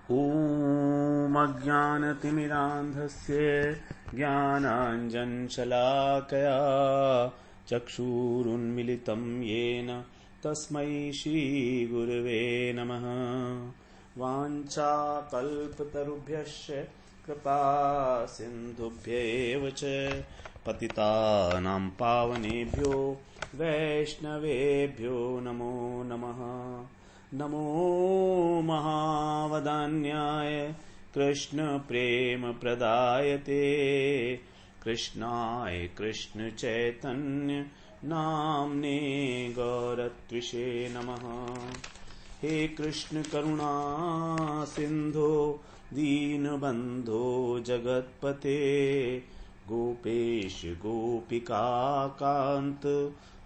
ॐ अज्ञानतिमिरान्धस्य ज्ञानाञ्जनशलाकया चक्षुरुन्मिलितं येन तस्मै श्रीगुरवे नमः। वाञ्छाकल्पतरुभ्यश्च कृपासिन्धुभ्यैव च पतितानां पावनेभ्यो वैष्णवेभ्यो नमो नमः। नमो महावदान्याय कृष्ण प्रेम प्रदायते कृष्णाय कृष्ण चैतन्य नाम्ने गौरत्विषे नमः। हे कृष्ण करुणा सिंधो दीनबंधो जगत्पते गोपेश गोपिका कांत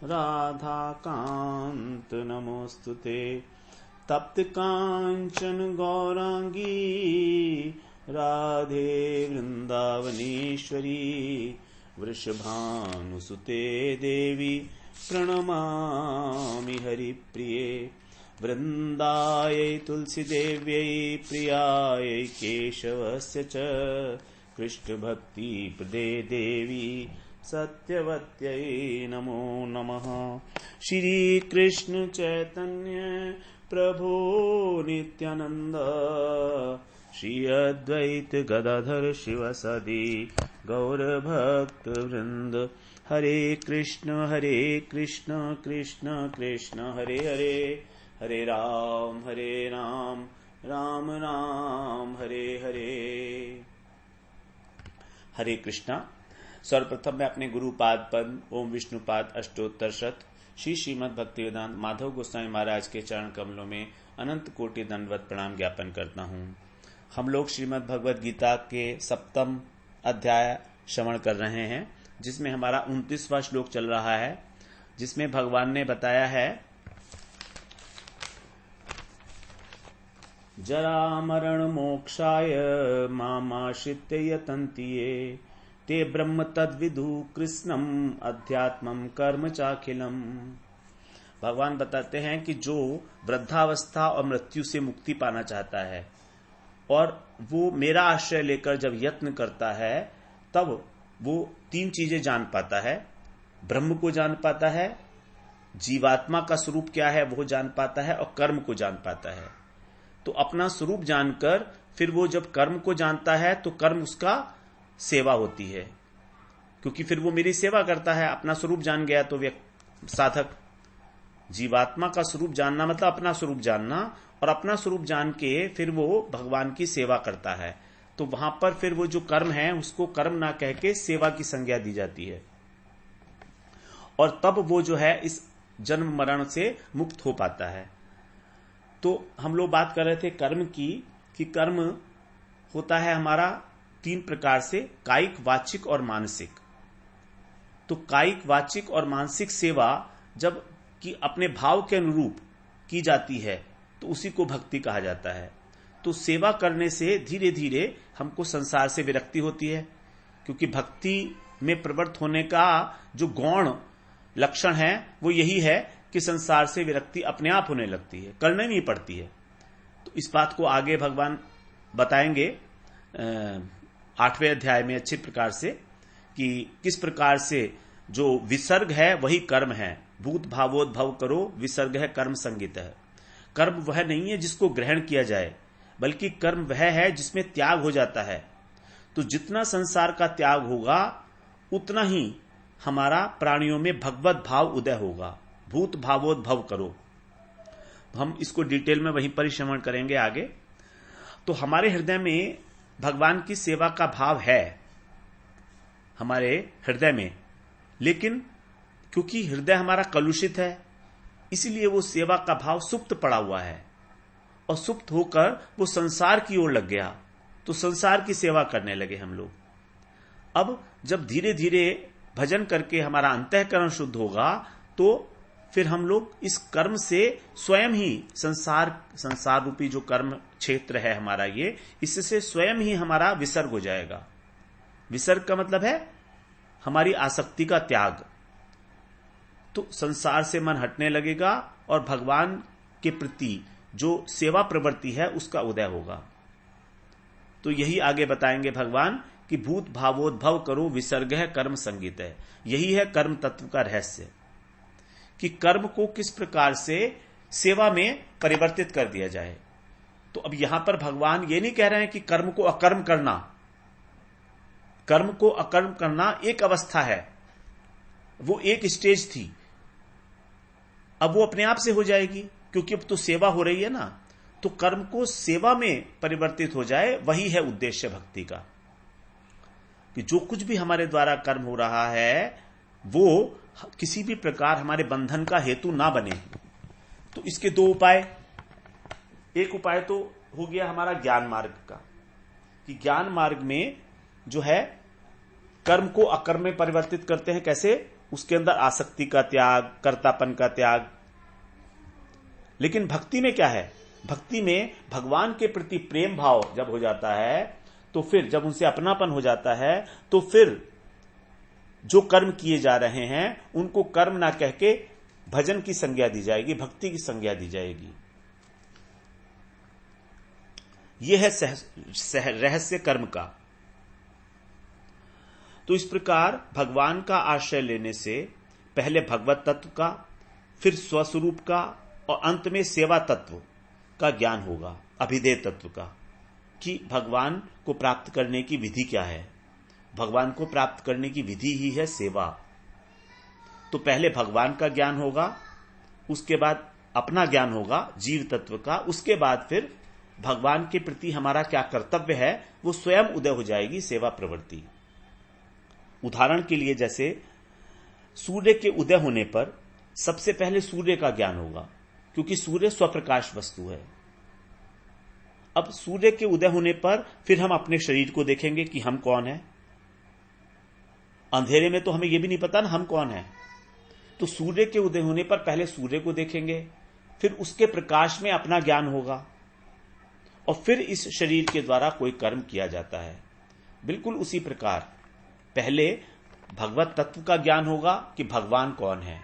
राधा कांत नमोस्तुते। तप्त कांचन गौरांगी राधे वृंदावनेश्वरी वृषभानुसुते देवी प्रणमामि हरिप्रिये। वृंदायै तुलसीदेव्यै प्रियायै केशवस्य च कृष्णभक्तिप्रदे देवी सत्यवत्यै नमो नमः। श्री कृष्ण चैतन्य प्रभु नित्यानंद श्री अद्वैत गदाधर शिवसदि गौर भक्त वृंद। हरे कृष्ण कृष्ण कृष्ण हरे हरे, हरे राम राम राम हरे हरे। हरे कृष्णा। सर्वप्रथम मैं अपने गुरुपाद पद ओम विष्णुपाद अष्टोत्तर शत श्री श्रीमद् भक्तिवेदांत माधव गोस्वामी महाराज के चरण कमलों में अनंत कोटि दंडवत प्रणाम ज्ञापन करता हूँ। हम लोग श्रीमद् भगवद गीता के 7वें अध्याय श्रवण कर रहे हैं, जिसमें हमारा 29वां श्लोक चल रहा है, जिसमें भगवान ने बताया है जरा मरण मोक्षाय मामाश्रित्य यतन्ति ये ते ब्रह्म तद्विदु कृष्णम अध्यात्मम कर्म चाखिलम। भगवान बताते हैं कि जो वृद्धावस्था और मृत्यु से मुक्ति पाना चाहता है और वो मेरा आश्रय लेकर जब यत्न करता है, तब वो 3 चीजें जान पाता है। ब्रह्म को जान पाता है, जीवात्मा का स्वरूप क्या है वो जान पाता है, और कर्म को जान पाता है। तो अपना स्वरूप जानकर फिर वो जब कर्म को जानता है तो कर्म उसका सेवा होती है, क्योंकि फिर वो मेरी सेवा करता है। अपना स्वरूप जान गया तो साधक जीवात्मा का स्वरूप जानना मतलब अपना स्वरूप जानना, और अपना स्वरूप जान के फिर वो भगवान की सेवा करता है। तो वहां पर फिर वो जो कर्म है उसको कर्म ना कह के सेवा की संज्ञा दी जाती है, और तब वो जो है इस जन्म मरण से मुक्त हो पाता है। तो हम लोग बात कर रहे थे कर्म की, कि कर्म होता है हमारा 3 प्रकार से, कायिक, वाचिक और मानसिक। तो कायिक, वाचिक और मानसिक सेवा जब कि अपने भाव के अनुरूप की जाती है तो उसी को भक्ति कहा जाता है। तो सेवा करने से धीरे धीरे हमको संसार से विरक्ति होती है, क्योंकि भक्ति में प्रवृत्त होने का जो गौण लक्षण है वो यही है कि संसार से विरक्ति अपने आप होने लगती है, करने नहीं पड़ती है। तो इस बात को आगे भगवान बताएंगे 8वें अध्याय में अच्छे प्रकार से, कि किस प्रकार से जो विसर्ग है वही कर्म है। भूत भावोद्भव करो विसर्ग है कर्म संगीत है। कर्म वह नहीं है जिसको ग्रहण किया जाए, बल्कि कर्म वह है जिसमें त्याग हो जाता है। तो जितना संसार का त्याग होगा उतना ही हमारा प्राणियों में भगवत भाव उदय होगा। भूत भावोद्भव करो, हम इसको डिटेल में वहीं पर श्रवण करेंगे आगे। तो हमारे हृदय में भगवान की सेवा का भाव है, हमारे हृदय में, लेकिन क्योंकि हृदय हमारा कलुषित है इसलिए वो सेवा का भाव सुप्त पड़ा हुआ है, और सुप्त होकर वो संसार की ओर लग गया, तो संसार की सेवा करने लगे हम लोग। अब जब धीरे धीरे भजन करके हमारा अंतःकरण शुद्ध होगा तो फिर हम लोग इस कर्म से स्वयं ही संसार रूपी जो कर्म क्षेत्र है हमारा, ये इससे स्वयं ही हमारा विसर्ग हो जाएगा। विसर्ग का मतलब है हमारी आसक्ति का त्याग। तो संसार से मन हटने लगेगा और भगवान के प्रति जो सेवा प्रवृत्ति है उसका उदय होगा। तो यही आगे बताएंगे भगवान कि भूत भावोद्भव करो विसर्ग है कर्म संगीत है। यही है कर्म तत्व का रहस्य कि कर्म को किस प्रकार से सेवा में परिवर्तित कर दिया जाए। तो अब यहां पर भगवान ये नहीं कह रहे हैं कि कर्म को अकर्म करना। कर्म को अकर्म करना एक अवस्था है, वो एक स्टेज थी, अब वो अपने आप से हो जाएगी क्योंकि अब तो सेवा हो रही है ना। तो कर्म को सेवा में परिवर्तित हो जाए, वही है उद्देश्य भक्ति का, कि जो कुछ भी हमारे द्वारा कर्म हो रहा है वो किसी भी प्रकार हमारे बंधन का हेतु ना बने। तो इसके दो उपाय, एक उपाय तो हो गया हमारा ज्ञान मार्ग का, कि ज्ञान मार्ग में जो है कर्म को अकर्म में परिवर्तित करते हैं। कैसे? उसके अंदर आसक्ति का त्याग, कर्तापन का त्याग। लेकिन भक्ति में क्या है? भक्ति में भगवान के प्रति प्रेम भाव जब हो जाता है, तो फिर जब उनसे अपनापन हो जाता है, तो फिर जो कर्म किए जा रहे हैं उनको कर्म ना कह के भजन की संज्ञा दी जाएगी, भक्ति की संज्ञा दी जाएगी। यह है रहस्य कर्म का। तो इस प्रकार भगवान का आश्रय लेने से पहले भगवत तत्व का, फिर स्वस्वरूप का और अंत में सेवा तत्व का ज्ञान होगा, अभिधेय तत्व का, कि भगवान को प्राप्त करने की विधि क्या है। भगवान को प्राप्त करने की विधि ही है सेवा। तो पहले भगवान का ज्ञान होगा, उसके बाद अपना ज्ञान होगा जीव तत्व का, उसके बाद फिर भगवान के प्रति हमारा क्या कर्तव्य है वो स्वयं उदय हो जाएगी सेवा प्रवृत्ति। उदाहरण के लिए जैसे सूर्य के उदय होने पर सबसे पहले सूर्य का ज्ञान होगा, क्योंकि सूर्य स्वप्रकाश वस्तु है। अब सूर्य के उदय होने पर फिर हम अपने शरीर को देखेंगे कि हम कौन हैं। अंधेरे में तो हमें यह भी नहीं पता ना हम कौन हैं। तो सूर्य के उदय होने पर पहले सूर्य को देखेंगे, फिर उसके प्रकाश में अपना ज्ञान होगा और फिर इस शरीर के द्वारा कोई कर्म किया जाता है। बिल्कुल उसी प्रकार पहले भगवत तत्व का ज्ञान होगा कि भगवान कौन है,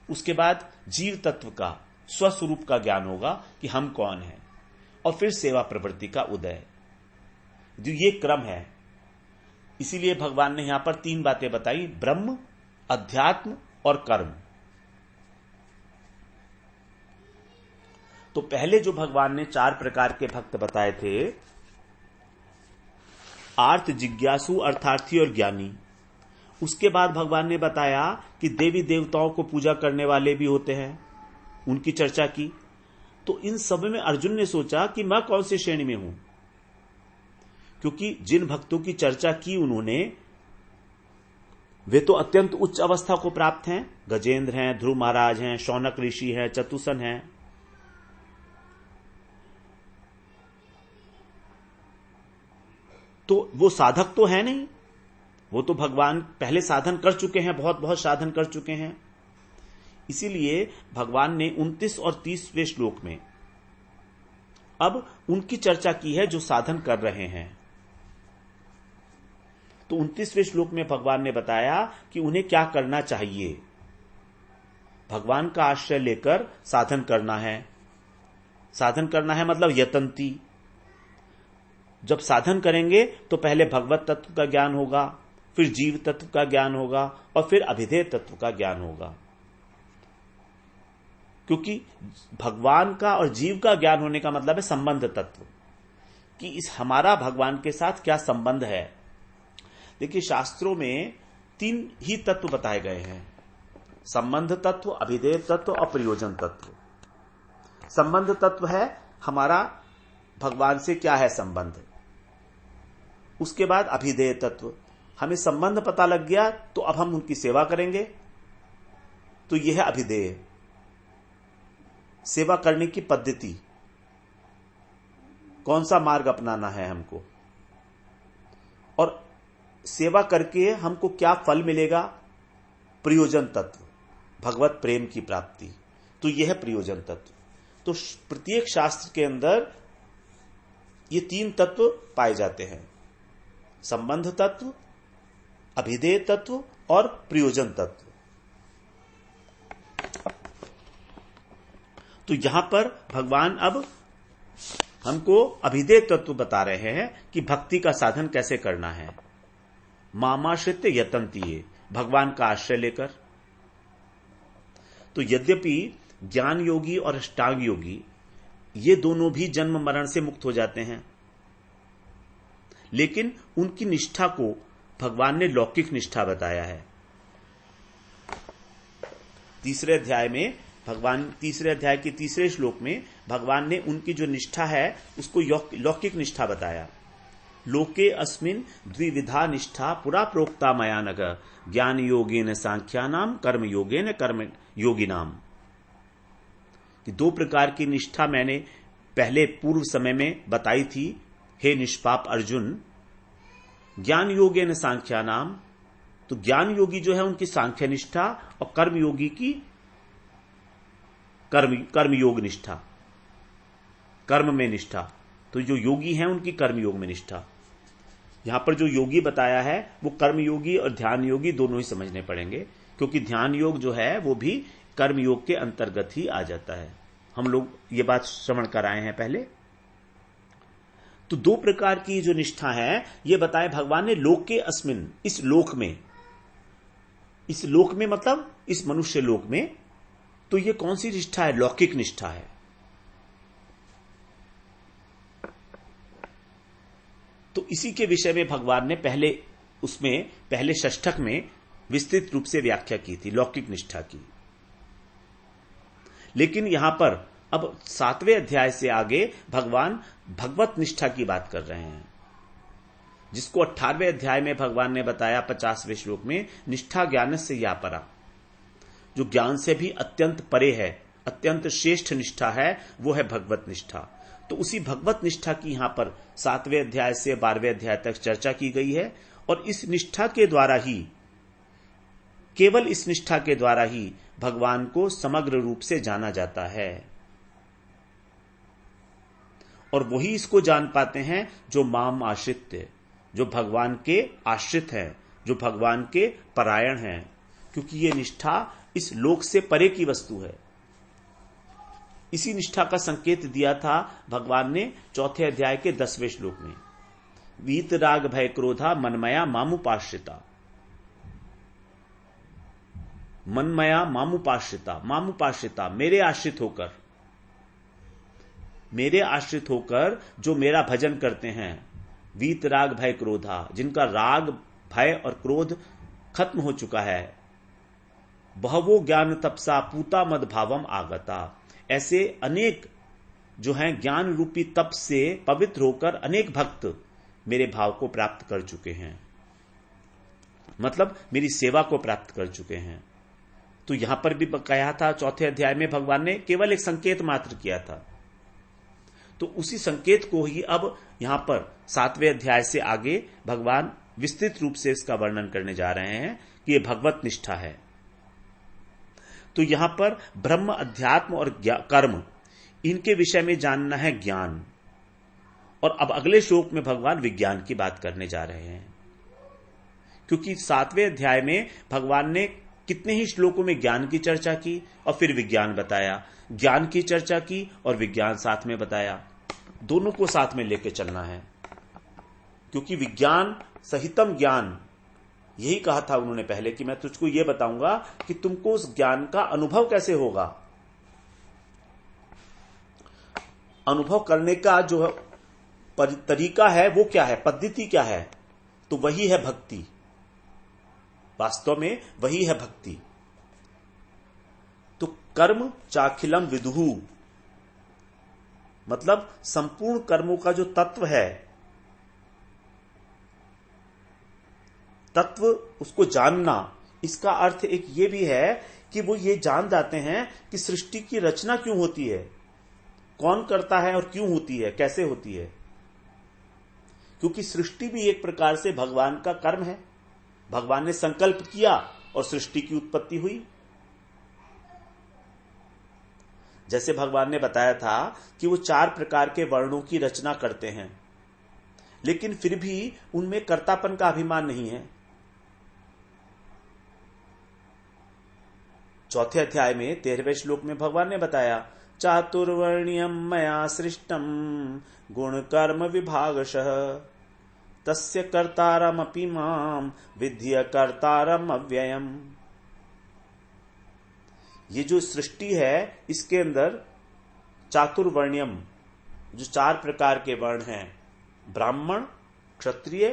उसके बाद जीव तत्व का स्वस्वरूप का ज्ञान होगा कि हम कौन हैं, और फिर सेवा प्रवृत्ति का उदय। ये क्रम है। इसीलिए भगवान ने यहां पर 3 बातें बताई, ब्रह्म, अध्यात्म और कर्म। तो पहले जो भगवान ने 4 प्रकार के भक्त बताए थे, आर्त, जिज्ञासु, अर्थार्थी और ज्ञानी। उसके बाद भगवान ने बताया कि देवी देवताओं को पूजा करने वाले भी होते हैं, उनकी चर्चा की। तो इन सब में अर्जुन ने सोचा कि मैं कौन सी श्रेणी में हूं, क्योंकि जिन भक्तों की चर्चा की उन्होंने, वे तो अत्यंत उच्च अवस्था को प्राप्त हैं। गजेंद्र हैं, ध्रुव महाराज हैं, शौनक ऋषि हैं, चतुसन हैं। तो वो साधक तो है नहीं, वो तो भगवान पहले साधन कर चुके हैं, बहुत बहुत साधन कर चुके हैं। इसीलिए भगवान ने 29 और 30वें श्लोक में अब उनकी चर्चा की है जो साधन कर रहे हैं। तो 29वें श्लोक में भगवान ने बताया कि उन्हें क्या करना चाहिए। भगवान का आश्रय लेकर साधन करना है। साधन करना है मतलब यतंती। जब साधन करेंगे तो पहले भगवत तत्व का ज्ञान होगा, फिर जीव तत्व का ज्ञान होगा और फिर अभिधेय तत्व का ज्ञान होगा। क्योंकि भगवान का और जीव का ज्ञान होने का मतलब है संबंध तत्व, कि इस हमारा भगवान के साथ क्या संबंध है। देखिए शास्त्रों में 3 ही तत्व बताए गए हैं, संबंध तत्व, अभिधेय तत्व और प्रयोजन तत्व। संबंध तत्व है हमारा भगवान से क्या है संबंध। उसके बाद अभिधेय तत्व, हमें संबंध पता लग गया तो अब हम उनकी सेवा करेंगे, तो यह है अभिधेय। सेवा करने की पद्धति, कौन सा मार्ग अपनाना है हमको, और सेवा करके हमको क्या फल मिलेगा। प्रयोजन तत्व, भगवत प्रेम की प्राप्ति, तो यह है प्रयोजन तत्व। तो प्रत्येक शास्त्र के अंदर ये 3 तत्व पाए जाते हैं, संबंध तत्व, अभिधेय तत्व और प्रयोजन तत्व। तो यहां पर भगवान अब हमको अभिधेय तत्व बता रहे हैं कि भक्ति का साधन कैसे करना है। मामाश्रित यतन्तिये, भगवान का आश्रय लेकर। तो यद्यपि ज्ञान योगी और अष्टांग योगी ये दोनों भी जन्म मरण से मुक्त हो जाते हैं, लेकिन उनकी निष्ठा को भगवान ने लौकिक निष्ठा बताया है। तीसरे अध्याय के तीसरे श्लोक में भगवान ने उनकी जो निष्ठा है उसको लौकिक निष्ठा बताया। लोके अस्मिन् द्विविधा निष्ठा पुरा प्रोक्ता मया नघ, ज्ञान योगेन सांख्यानाम कर्म योगेन कर्म योगिनाम। कि दो प्रकार की निष्ठा मैंने पहले पूर्व समय में बताई थी, हे निष्पाप अर्जुन। ज्ञान योगेन सांख्यानाम, तो ज्ञान योगी जो है उनकी सांख्य निष्ठा, और कर्म योगी की कर्म योग निष्ठा, कर्म में निष्ठा। तो जो योगी हैं उनकी कर्म योग में निष्ठा। यहां पर जो योगी बताया है वो कर्म योगी और ध्यान योगी दोनों ही समझने पड़ेंगे, क्योंकि ध्यान योग जो है वो भी कर्म योग के अंतर्गत ही आ जाता है। हम लोग ये बात श्रवण कराए हैं पहले। तो दो प्रकार की जो निष्ठा है ये बताए भगवान ने लोके अस्मिन्, इस लोक में। इस लोक में मतलब इस मनुष्य लोक में। तो ये कौन सी निष्ठा है? लौकिक निष्ठा है। तो इसी के विषय में भगवान ने पहले षष्ठक में विस्तृत रूप से व्याख्या की थी, लौकिक निष्ठा की। लेकिन यहां पर अब 7वें अध्याय से आगे भगवान भगवत निष्ठा की बात कर रहे हैं, जिसको 18वें अध्याय में भगवान ने बताया 50वें श्लोक में, निष्ठा ज्ञान से या परा, जो ज्ञान से भी अत्यंत परे है, अत्यंत श्रेष्ठ निष्ठा है, वो है भगवत निष्ठा। तो उसी भगवत निष्ठा की यहां पर 7वें अध्याय से 12वें अध्याय तक चर्चा की गई है। और इस निष्ठा के द्वारा ही, केवल इस निष्ठा के द्वारा ही भगवान को समग्र रूप से जाना जाता है। और वही इसको जान पाते हैं जो माम आश्रित, जो भगवान के आश्रित हैं, जो भगवान के परायण हैं, क्योंकि ये निष्ठा इस लोक से परे की वस्तु है। इसी निष्ठा का संकेत दिया था भगवान ने 4थे अध्याय के 10वें श्लोक में, वीत राग भय क्रोधा मनमया मामुपाश्रिता। मनमया मामुपाश्रिता, मामुपाश्रिता मेरे आश्रित होकर जो मेरा भजन करते हैं। वीत राग भय क्रोधा, जिनका राग भय और क्रोध खत्म हो चुका है। बहवो ज्ञान तपसा पूता मद भावम आगता, ऐसे अनेक जो हैं ज्ञान रूपी तप से पवित्र होकर अनेक भक्त मेरे भाव को प्राप्त कर चुके हैं, मतलब मेरी सेवा को प्राप्त कर चुके हैं। तो यहां पर भी कहा था 4थे अध्याय में भगवान ने केवल एक संकेत मात्र किया था। तो उसी संकेत को ही अब यहां पर 7वें अध्याय से आगे भगवान विस्तृत रूप से इसका वर्णन करने जा रहे हैं कि यह भगवत निष्ठा है। तो यहां पर ब्रह्म, अध्यात्म और कर्म, इनके विषय में जानना है ज्ञान। और अब अगले श्लोक में भगवान विज्ञान की बात करने जा रहे हैं, क्योंकि 7वें अध्याय में भगवान ने कितने ही श्लोकों में ज्ञान की चर्चा की और फिर विज्ञान बताया, ज्ञान की चर्चा की और विज्ञान साथ में बताया। दोनों को साथ में लेके चलना है, क्योंकि विज्ञान सहितम ज्ञान, यही कहा था उन्होंने पहले कि मैं तुझको यह बताऊंगा कि तुमको उस ज्ञान का अनुभव कैसे होगा। अनुभव करने का जो तरीका है वो क्या है, पद्धति क्या है, तो वही है भक्ति। वास्तव में वही है भक्ति। तो कर्म चाखिलम विदुहु, मतलब संपूर्ण कर्मों का जो तत्व है, तत्व उसको जानना, इसका अर्थ एक ये भी है कि वो ये जान जाते हैं कि सृष्टि की रचना क्यों होती है, कौन करता है और क्यों होती है, कैसे होती है। क्योंकि सृष्टि भी एक प्रकार से भगवान का कर्म है। भगवान ने संकल्प किया और सृष्टि की उत्पत्ति हुई। जैसे भगवान ने बताया था कि वो 4 प्रकार के वर्णों की रचना करते हैं, लेकिन फिर भी उनमें कर्तापन का अभिमान नहीं है। 4थे अध्याय में 13वें श्लोक में भगवान ने बताया चातुर्वर्ण्यं मया सृष्टं गुणकर्म विभागशः तस्य कर्तारमपि मां विद्य कर्तारम अव्ययम्। ये जो सृष्टि है इसके अंदर चातुर्वर्ण्यम, जो 4 प्रकार के वर्ण हैं, ब्राह्मण, क्षत्रिय,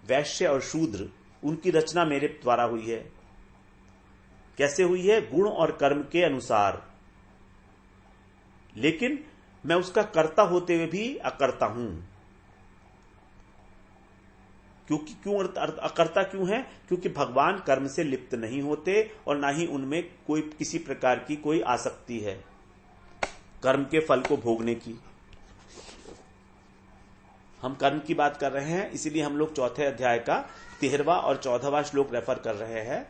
वैश्य और शूद्र, उनकी रचना मेरे द्वारा हुई है। कैसे हुई है? गुण और कर्म के अनुसार। लेकिन मैं उसका कर्ता होते हुए भी अकर्ता हूं। क्यों अकर्ता क्यों है? क्योंकि भगवान कर्म से लिप्त नहीं होते और ना ही उनमें कोई किसी प्रकार की कोई आसक्ति है कर्म के फल को भोगने की। हम कर्म की बात कर रहे हैं, इसीलिए हम लोग 4थे अध्याय का 13वां और 14वां श्लोक रेफर कर रहे हैं।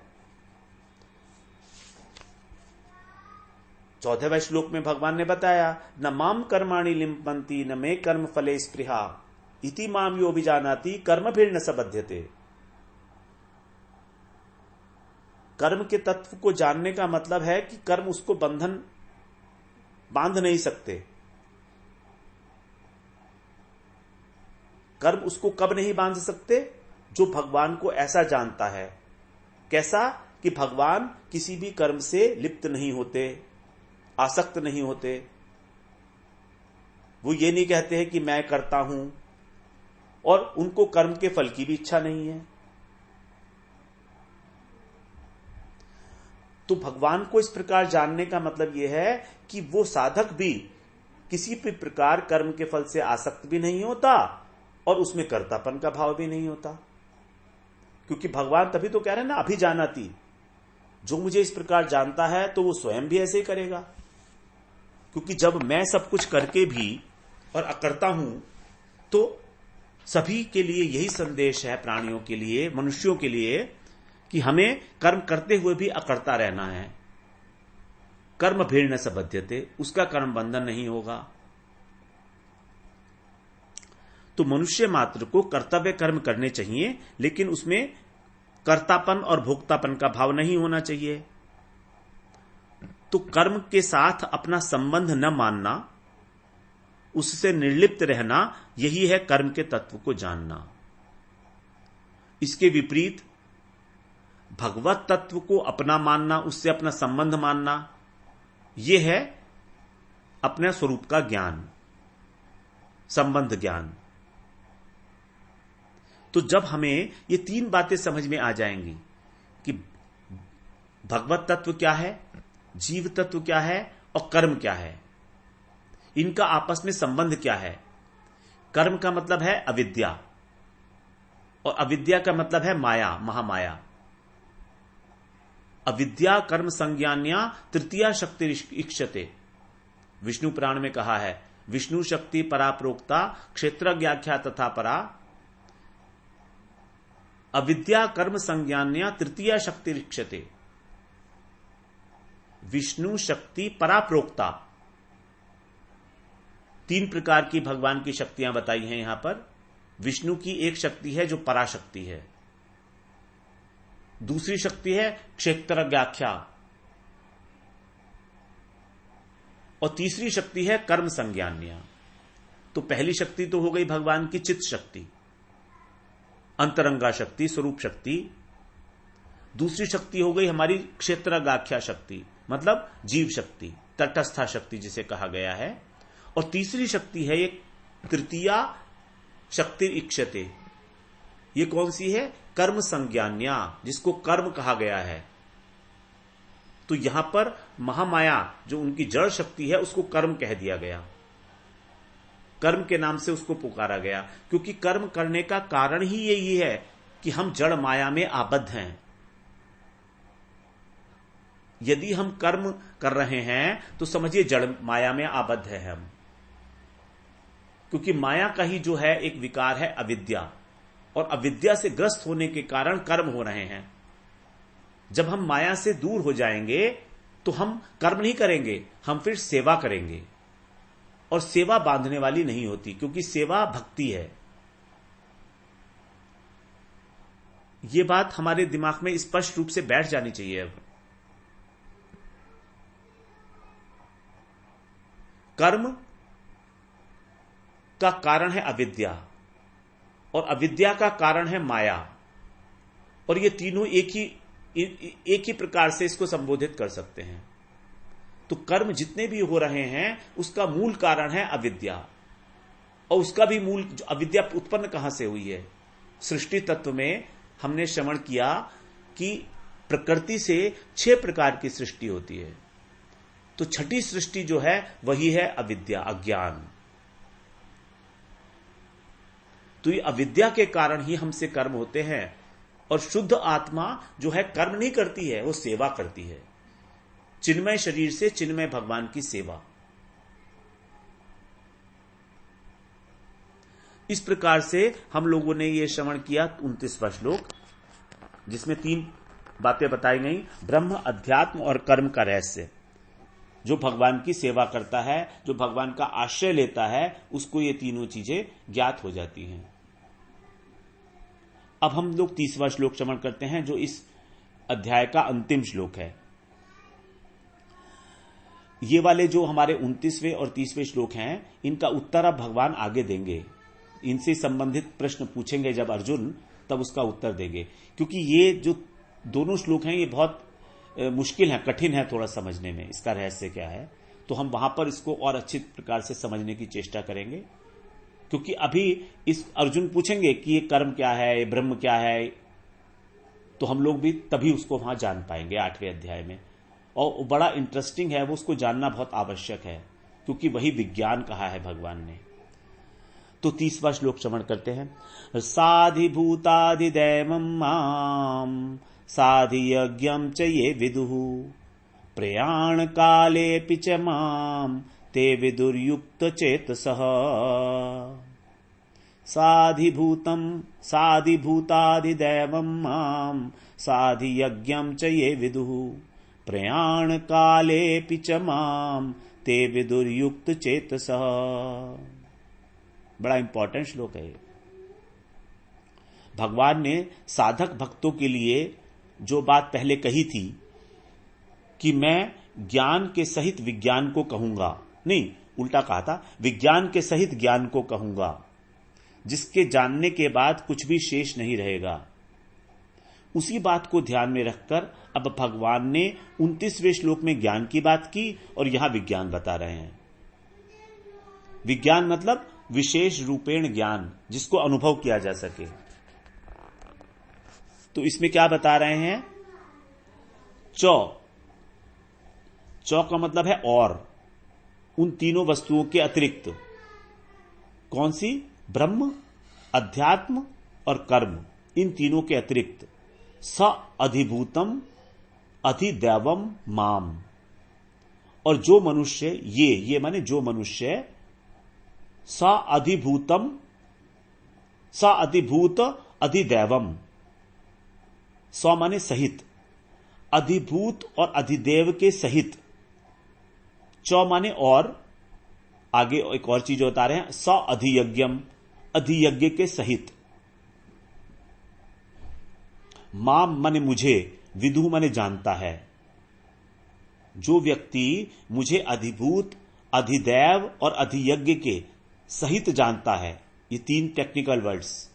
14वें श्लोक में भगवान ने बताया, न माम कर्माणि लिम्पन्ति न मे कर्म फले स्पृहा इति माम यो अभिजानाति कर्म भिर्न सबध्यते। कर्म के तत्व को जानने का मतलब है कि कर्म उसको बंधन बांध नहीं सकते। कर्म उसको कब नहीं बांध सकते? जो भगवान को ऐसा जानता है। कैसा? कि भगवान किसी भी कर्म से लिप्त नहीं होते, आसक्त नहीं होते। वो ये नहीं कहते हैं कि मैं करता हूं, और उनको कर्म के फल की भी इच्छा नहीं है। तो भगवान को इस प्रकार जानने का मतलब यह है कि वो साधक भी किसी भी प्रकार कर्म के फल से आसक्त भी नहीं होता और उसमें कर्तापन का भाव भी नहीं होता। क्योंकि भगवान तभी तो कह रहे हैं ना, अभिजानाति, जो मुझे इस प्रकार जानता है तो वो स्वयं भी ऐसे ही करेगा। क्योंकि जब मैं सब कुछ करके भी और अकर्ता हूं, तो सभी के लिए यही संदेश है, प्राणियों के लिए, मनुष्यों के लिए, कि हमें कर्म करते हुए भी अकर्ता रहना है। कर्म भिर्न सबध्यते, उसका कर्म बंधन नहीं होगा। तो मनुष्य मात्र को कर्तव्य कर्म करने चाहिए, लेकिन उसमें कर्तापन और भोक्तापन का भाव नहीं होना चाहिए। तो कर्म के साथ अपना संबंध न मानना, उससे निर्लिप्त रहना, यही है कर्म के तत्व को जानना। इसके विपरीत भगवत तत्व को अपना मानना, उससे अपना संबंध मानना, यह है अपने स्वरूप का ज्ञान, संबंध ज्ञान। तो जब हमें ये 3 बातें समझ में आ जाएंगी कि भगवत तत्व क्या है, जीव तत्व क्या है और कर्म क्या है, इनका आपस में संबंध क्या है। कर्म का मतलब है अविद्या और अविद्या का मतलब है माया, महामाया। अविद्या कर्म संज्ञान्या तृतीया शक्ति इक्षते, विष्णु पुराण में कहा है, विष्णु शक्ति परा प्रोक्ता क्षेत्रज्ञाख्या तथा परा, अविद्या कर्म संज्ञान्या तृतीया शक्ति इक्षते। विष्णु शक्ति परा प्रोक्ता, 3 प्रकार की भगवान की शक्तियां बताई हैं यहां पर। विष्णु की एक शक्ति है जो पराशक्ति है, दूसरी शक्ति है क्षेत्रज्ञाख्या, और तीसरी शक्ति है कर्म संज्ञान्या। तो पहली शक्ति तो हो गई भगवान की चित्त शक्ति, अंतरंगा शक्ति, स्वरूप शक्ति। दूसरी शक्ति हो गई हमारी क्षेत्रज्ञाख्या शक्ति, मतलब जीव शक्ति, तटस्था शक्ति जिसे कहा गया है। और तीसरी शक्ति है एक तृतीया शक्ति इक्षते। ये कौन सी है? कर्म संज्ञान्या, जिसको कर्म कहा गया है। तो यहां पर महामाया जो उनकी जड़ शक्ति है उसको कर्म कह दिया गया, कर्म के नाम से उसको पुकारा गया, क्योंकि कर्म करने का कारण ही यही है कि हम जड़ माया में आबद्ध हैं। यदि हम कर्म कर रहे हैं तो समझिए जड़ माया में आबद्ध है हम, क्योंकि माया का ही जो है एक विकार है अविद्या, और अविद्या से ग्रस्त होने के कारण कर्म हो रहे हैं। जब हम माया से दूर हो जाएंगे तो हम कर्म नहीं करेंगे, हम फिर सेवा करेंगे, और सेवा बांधने वाली नहीं होती, क्योंकि सेवा भक्ति है। यह बात हमारे दिमाग में स्पष्ट रूप से बैठ जानी चाहिए। अब कर्म का कारण है अविद्या और अविद्या का कारण है माया, और ये तीनों एक ही प्रकार से इसको संबोधित कर सकते हैं। तो कर्म जितने भी हो रहे हैं उसका मूल कारण है अविद्या, और उसका भी मूल अविद्या उत्पन्न कहां से हुई है? सृष्टि तत्व में हमने श्रवण किया कि प्रकृति से 6 प्रकार की सृष्टि होती है, तो छठी सृष्टि जो है वही है अविद्या, अज्ञान। तो ये अविद्या के कारण ही हमसे कर्म होते हैं, और शुद्ध आत्मा जो है कर्म नहीं करती है, वो सेवा करती है, चिन्मय शरीर से चिन्मय भगवान की सेवा। इस प्रकार से हम लोगों ने यह श्रवण किया 29वां श्लोक, जिसमें 3 बातें बताई गई। ब्रह्म, अध्यात्म और कर्म का रहस्य। जो भगवान की सेवा करता है, जो भगवान का आश्रय लेता है, उसको ये तीनों चीजें ज्ञात हो जाती हैं। अब हम लोग 30वां श्लोक श्रवण करते हैं, जो इस अध्याय का अंतिम श्लोक है। ये वाले जो हमारे 29वें और 30वें श्लोक हैं, इनका उत्तर अब भगवान आगे देंगे। इनसे संबंधित प्रश्न पूछेंगे जब अर्जुन, तब उसका उत्तर देंगे, क्योंकि ये जो दोनों श्लोक हैं ये बहुत मुश्किल है, कठिन है थोड़ा समझने में, इसका रहस्य क्या है। तो हम वहां पर इसको और अच्छी प्रकार से समझने की चेष्टा करेंगे, क्योंकि अभी इस अर्जुन पूछेंगे कि ये कर्म क्या है, ये ब्रह्म क्या है, तो हम लोग भी तभी उसको वहां जान पाएंगे 8वें अध्याय में। और बड़ा इंटरेस्टिंग है, वो उसको जानना बहुत आवश्यक है, क्योंकि वही विज्ञान कहा है भगवान ने। तो 30वां श्लोक श्रवण करते हैं। साधिभूताधिदैवं मां साधियज्ञं च ये विदुः प्रयाण कालेऽपि च मां ते विदुर्युक्त चेतसः। साधिभूताधिदैवं मां साधियज्ञं च ये विदुः प्रयाण कालेऽपि च मां ते विदुर्युक्त चेतसः। बड़ा इंपॉर्टेंट श्लोक है। भगवान ने साधक भक्तों के लिए जो बात पहले कही थी कि मैं ज्ञान के सहित विज्ञान को कहूंगा, नहीं उल्टा कहा था, विज्ञान के सहित ज्ञान को कहूंगा, जिसके जानने के बाद कुछ भी शेष नहीं रहेगा। उसी बात को ध्यान में रखकर अब भगवान ने 29वें श्लोक में ज्ञान की बात की और यहां विज्ञान बता रहे हैं। विज्ञान मतलब विशेष रूपेण ज्ञान, जिसको अनुभव किया जा सके। तो इसमें क्या बता रहे हैं? चौ का मतलब है और, उन तीनों वस्तुओं के अतिरिक्त। कौन सी? ब्रह्म, अध्यात्म और कर्म, इन तीनों के अतिरिक्त। स अधिभूतम अधिदैवम माम। और जो मनुष्य, ये माने जो मनुष्य, स अधिभूत अधिदैवम, स माने सहित, अधिभूत और अधिदेव के सहित, चौ माने और, आगे एक और चीज बता रहे हैं, स अधियज्ञम, अधियज्ञ के सहित, माम माने मुझे, विदु माने जानता है। जो व्यक्ति मुझे अधिभूत, अधिदैव और अधियज्ञ के सहित जानता है, ये 3 टेक्निकल वर्ड्स,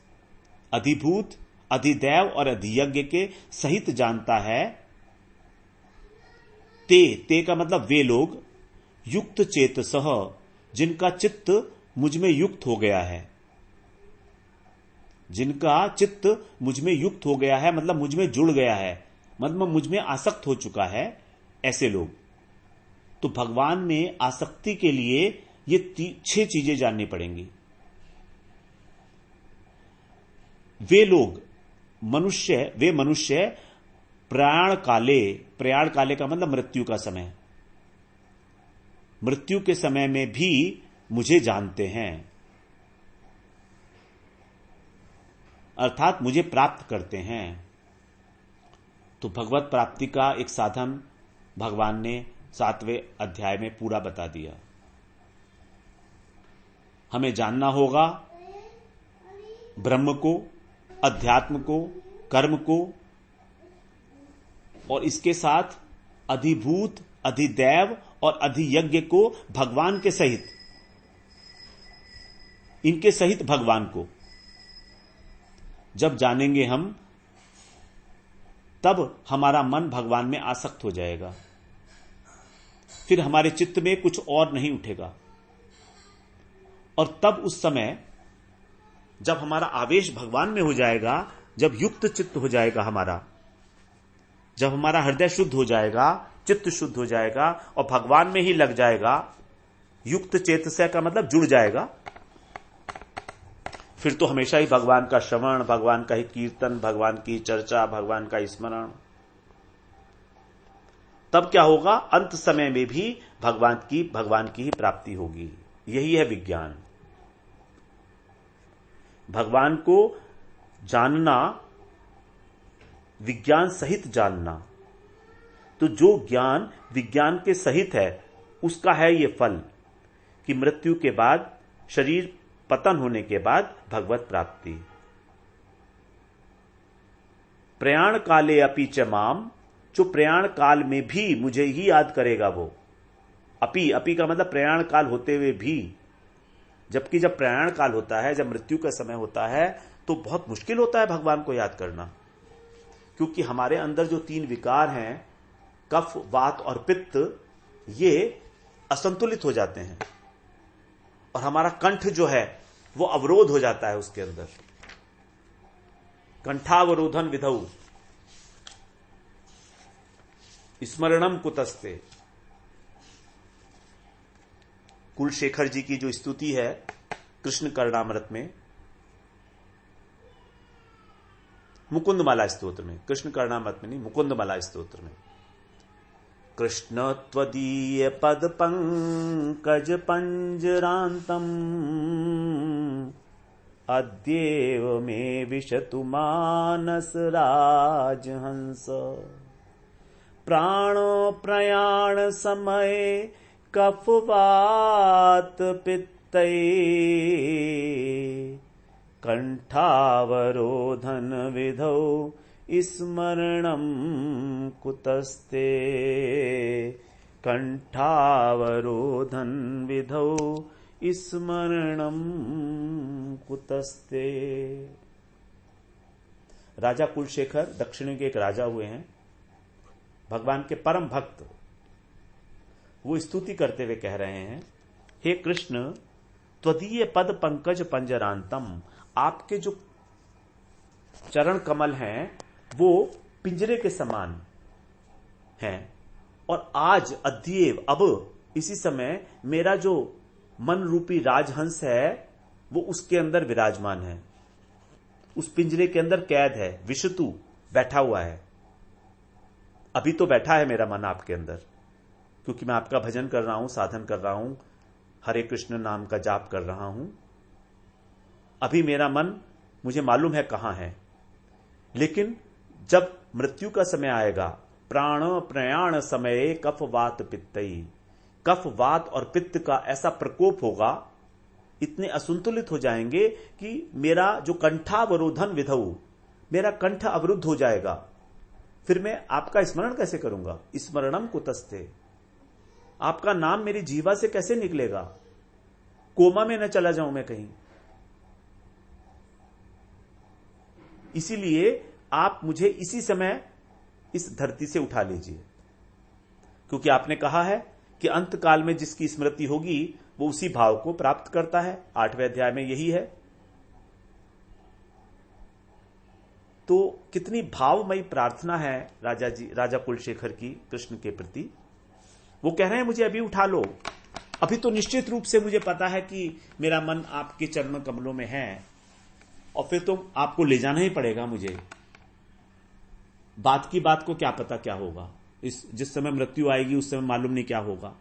अधिभूत, अधिदैव और अधियज्ञ के सहित जानता है, ते का मतलब वे लोग, युक्त चेतसः, जिनका चित्त मुझ में युक्त हो गया है। जिनका चित्त मुझ में युक्त हो गया है मतलब मुझ में जुड़ गया है, मतलब मुझ में आसक्त हो चुका है, ऐसे लोग। तो भगवान में आसक्ति के लिए ये 6 चीजें जाननी पड़ेंगी। वे लोग, वे मनुष्य प्रयाण काले का मतलब मृत्यु का समय, मृत्यु के समय में भी मुझे जानते हैं, अर्थात मुझे प्राप्त करते हैं। तो भगवत प्राप्ति का एक साधन भगवान ने 7वें अध्याय में पूरा बता दिया। हमें जानना होगा ब्रह्म को, अध्यात्म को, कर्म को, और इसके साथ अधिभूत, अधिदैव और अधियज्ञ को भगवान के सहित, इनके सहित भगवान को जब जानेंगे हम, तब हमारा मन भगवान में आसक्त हो जाएगा। फिर हमारे चित्त में कुछ और नहीं उठेगा। और तब उस समय जब हमारा आवेश भगवान में हो जाएगा, जब युक्त चित्त हो जाएगा हमारा, जब हमारा हृदय शुद्ध हो जाएगा, चित्त शुद्ध हो जाएगा और भगवान में ही लग जाएगा, युक्त चेतस्य का मतलब जुड़ जाएगा, फिर तो हमेशा ही भगवान का श्रवण, भगवान का ही कीर्तन, भगवान की चर्चा, भगवान का स्मरण। तब क्या होगा? अंत समय में भी भगवान की ही प्राप्ति होगी। यही है विज्ञान। भगवान को जानना, विज्ञान सहित जानना। तो जो ज्ञान विज्ञान के सहित है, उसका है ये फल कि मृत्यु के बाद, शरीर पतन होने के बाद भगवत प्राप्ति। प्रयाण काले अपि च माम, जो प्रयाण काल में भी मुझे ही याद करेगा वो। अपि का मतलब प्रयाण काल होते हुए भी। जबकि जब प्रयाण काल होता है, जब मृत्यु का समय होता है, तो बहुत मुश्किल होता है भगवान को याद करना, क्योंकि हमारे अंदर जो 3 विकार हैं, कफ, वात और पित्त, ये असंतुलित हो जाते हैं और हमारा कंठ जो है वो अवरोध हो जाता है उसके अंदर। कंठावरोधन विधौ स्मरणम कुतस्ते। कुलशेखर जी की जो स्तुति है कृष्ण कर्णामृत में, मुकुंदमाला स्तोत्र में, कृष्ण कर्णामृत में नहीं, मुकुंदमाला स्तोत्र में, कृष्ण त्वदीय पद पंकज पंजरांतम अद्येव में विशतु मानस राजहंस। प्राणो प्रयाण समय कफवात पित्तै कंठावरोधन विधौ स्मरणं कुतस्ते। कंठावरोधन विधौ स्मरणं कुतस्ते। राजा कुलशेखर दक्षिण के एक राजा हुए हैं, भगवान के परम भक्त। वो स्तुति करते हुए कह रहे हैं, हे कृष्ण, त्वदीय पद पंकज पंजरांतम, आपके जो चरण कमल हैं वो पिंजरे के समान हैं, और आज अद्येव, अब इसी समय मेरा जो मन रूपी राजहंस है वो उसके अंदर विराजमान है, उस पिंजरे के अंदर कैद है, विशतु बैठा हुआ है। अभी तो बैठा है मेरा मन आपके अंदर, क्योंकि मैं आपका भजन कर रहा हूं, साधन कर रहा हूं, हरे कृष्ण नाम का जाप कर रहा हूं। अभी मेरा मन मुझे मालूम है कहां है, लेकिन जब मृत्यु का समय आएगा, प्राण प्रयाण समय कफ वात पित्तई, कफ वात और पित्त का ऐसा प्रकोप होगा, इतने असंतुलित हो जाएंगे कि मेरा जो कंठावरोधन विधौ, मेरा कंठ अवरुद्ध हो जाएगा। फिर मैं आपका स्मरण कैसे करूंगा? स्मरणम कुतस्ते, आपका नाम मेरी जीवा से कैसे निकलेगा? कोमा में न चला जाऊं मैं कहीं। इसीलिए आप मुझे इसी समय इस धरती से उठा लीजिए, क्योंकि आपने कहा है कि अंत काल में जिसकी स्मृति होगी वो उसी भाव को प्राप्त करता है। 8वें अध्याय में यही है। तो कितनी भावमयी प्रार्थना है राजा कुलशेखर की कृष्ण के प्रति। वो कह रहे हैं मुझे अभी उठा लो। अभी तो निश्चित रूप से मुझे पता है कि मेरा मन आपके चरण कमलों में है, और फिर तो आपको ले जाना ही पड़ेगा मुझे। बात की बात को क्या पता क्या होगा, जिस समय मृत्यु आएगी उस समय मालूम नहीं क्या होगा।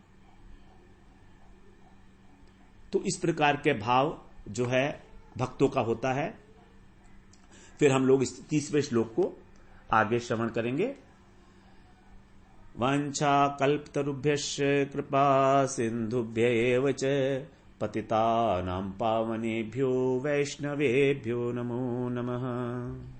तो इस प्रकार के भाव जो है भक्तों का होता है। फिर हम लोग इस 30वें श्लोक को आगे श्रवण करेंगे। वांछा कल्पतरुभ्यश्च कृपा सिंधुभ्यैव च पतितानां पावनेभ्यो वैष्णवेभ्यो नमो नमः।